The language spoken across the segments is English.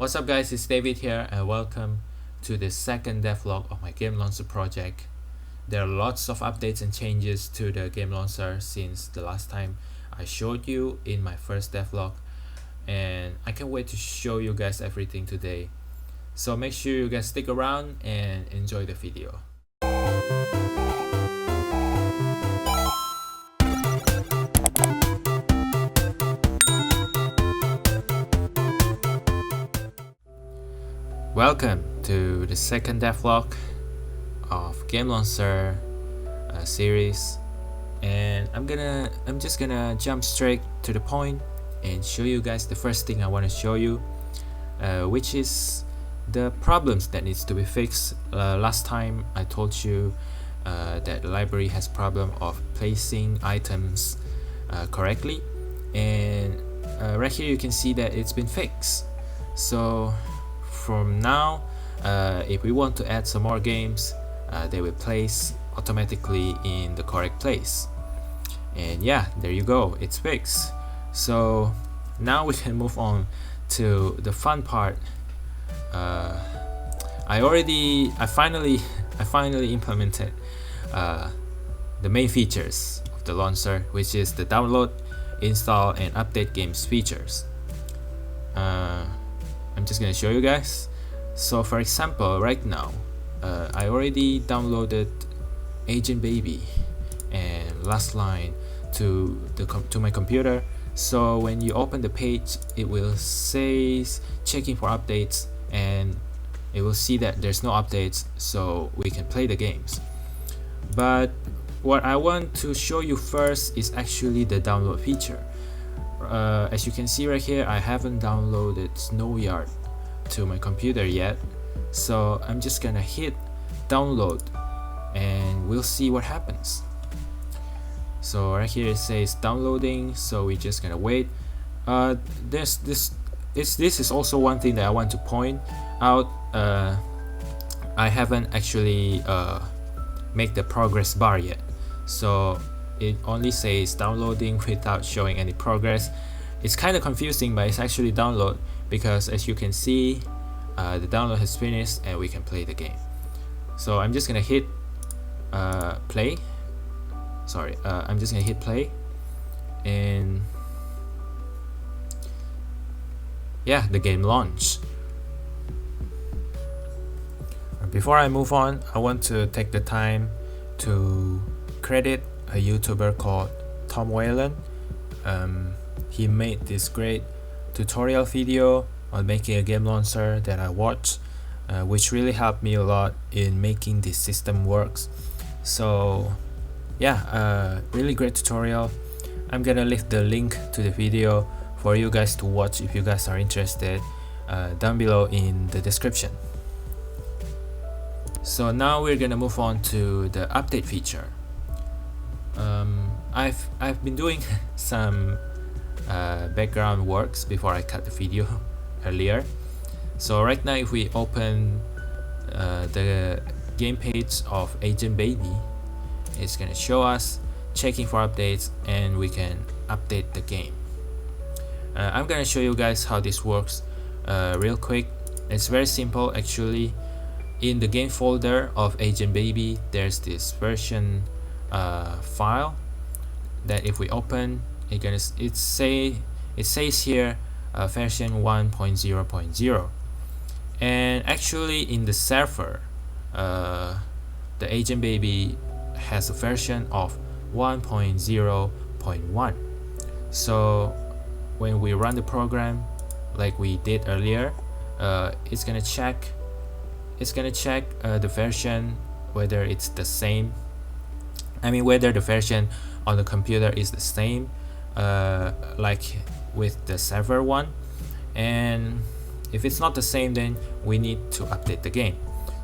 What's up guys, it's David here and welcome to the second devlog of my game launcher project. There are lots of updates and changes to the game launcher since the last time I showed you in my first devlog, and I can't wait to show you guys everything today. So make sure you guys stick around and enjoy the video. Welcome to the second devlog of game launcher series, and I'm just gonna jump straight to the point and show you guys the first thing I want to show you, which is the problems that needs to be fixed. Last time I told you that the library has problem of placing items correctly, and right here you can see that it's been fixed. So from now, if we want to add some more games, they will place automatically in the correct place. And yeah, there you go, it's fixed. So now we can move on to the fun part. I finally implemented the main features of the launcher, which is the download, install, and update games features. I'm just gonna show you guys. So for example, right now I already downloaded Agent Baby and Last Line to my computer. So when you open the page, it will say checking for updates, and it will see that there's no updates, so we can play the games. But what I want to show you first is actually the download feature. As you can see right here, I haven't downloaded Snow Yard to my computer yet, so I'm just gonna hit download and we'll see what happens. So right here it says downloading, so we're just gonna wait. This is also one thing that I want to point out. I haven't actually make the progress bar yet, so it only says downloading without showing any progress. It's kind of confusing, but it's actually download, because as you can see, the download has finished and we can play the game. So I'm just gonna hit play. I'm just gonna hit play, and yeah, the game launched. Before I move on, I want to take the time to credit a YouTuber called Tom Whalen. He made this great tutorial video on making a game launcher that I watched, which really helped me a lot in making this system works. So yeah, really great tutorial. I'm gonna leave the link to the video for you guys to watch if you guys are interested, down below in the description. So now we're gonna move on to the update feature. I've been doing some background works before I cut the video earlier. So right now, if we open the game page of Agent Baby, it's gonna show us checking for updates, and we can update the game. I'm gonna show you guys how this works real quick. It's very simple actually. In the game folder of Agent Baby, there's this version file that if we open, it says here version 1.0.0, and actually in the server, the Agent Baby has a version of 1.0.1. so when we run the program like we did earlier, it's gonna check the version, whether it's the same. Whether the version on the computer is the same like with the server one, and if it's not the same, then we need to update the game.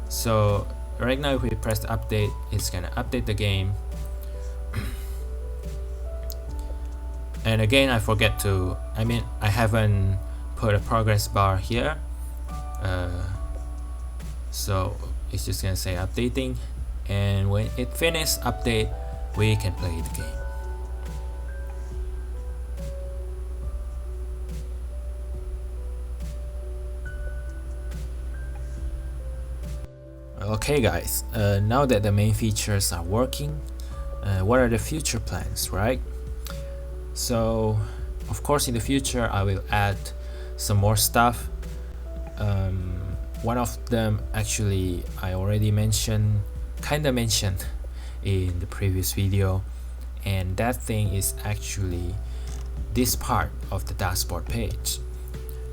So right now, if we press the update, it's gonna update the game. And again, I haven't put a progress bar here, so it's just gonna say updating, and when it finishes update, we can play the game. Okay guys, now that the main features are working, what are the future plans, right? So of course in the future I will add some more stuff. One of them actually I already kinda mentioned in the previous video, and that thing is actually this part of the dashboard page.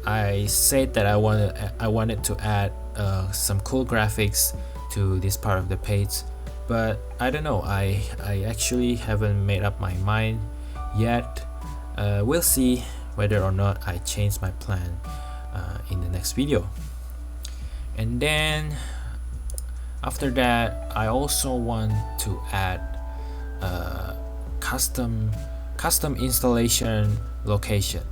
I said that I wanted to add some cool graphics to this part of the page, but I don't know, I actually haven't made up my mind yet. We'll see whether or not I change my plan in the next video. And then after that, I also want to add custom installation location.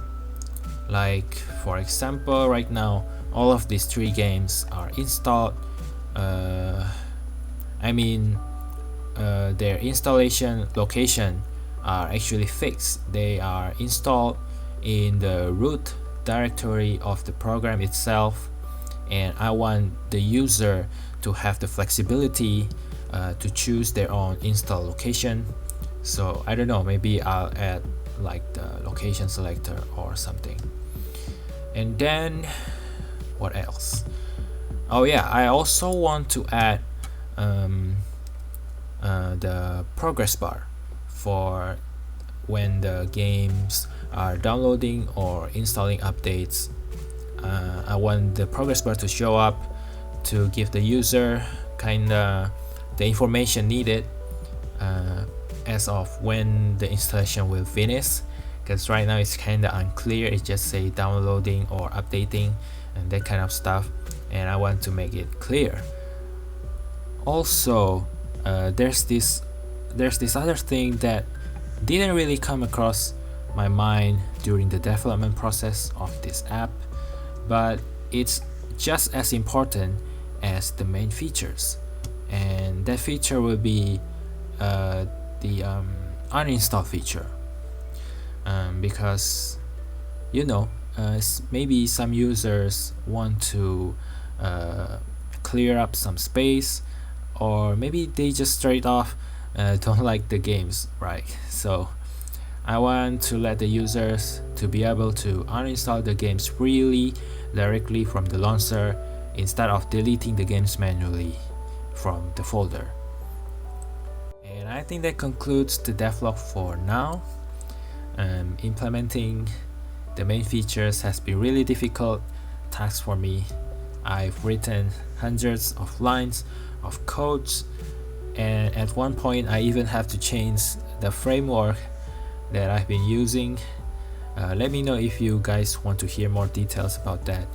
Like for example, right now all of these 3 games are installed. Their installation location are actually fixed. They are installed in the root directory of the program itself, and I want the user to have the flexibility to choose their own install location. So I don't know, maybe I'll add like the location selector or something. And then what else? Oh yeah, I also want to add the progress bar for when the games are downloading or installing updates. I want the progress bar to show up to give the user kinda the information needed as of when the installation will finish, because right now it's kinda unclear. It just say downloading or updating and that kind of stuff, and I want to make it clear. Also, there's this other thing that didn't really come across my mind during the development process of this app, but it's just as important as the main features, and that feature will be the uninstall feature, because you know, maybe some users want to clear up some space, or maybe they just straight off don't like the games, right? So I want to let the users to be able to uninstall the games freely directly from the launcher instead of deleting the games manually from the folder. And I think that concludes the devlog for now. Implementing the main features has been really difficult task for me. I've written hundreds of lines of codes, and at one point I even have to change the framework that I've been using. Let me know if you guys want to hear more details about that.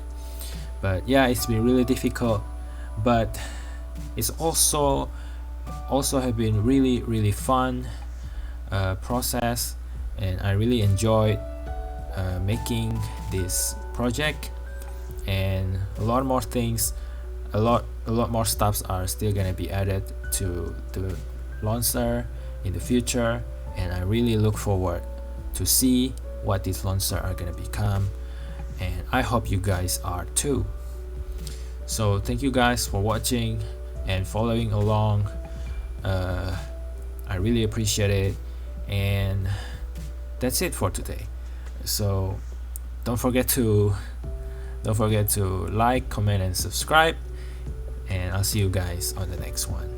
But yeah, it's been really difficult, but it's also have been really fun process, and I really enjoyed making this project. And a lot more things, a lot more stuffs are still gonna be added to the launcher in the future, and I really look forward to see what these launcher are gonna become, and I hope you guys are too. So thank you guys for watching and following along. I really appreciate it, and that's it for today. So don't forget to like, comment, and subscribe, and I'll see you guys on the next one.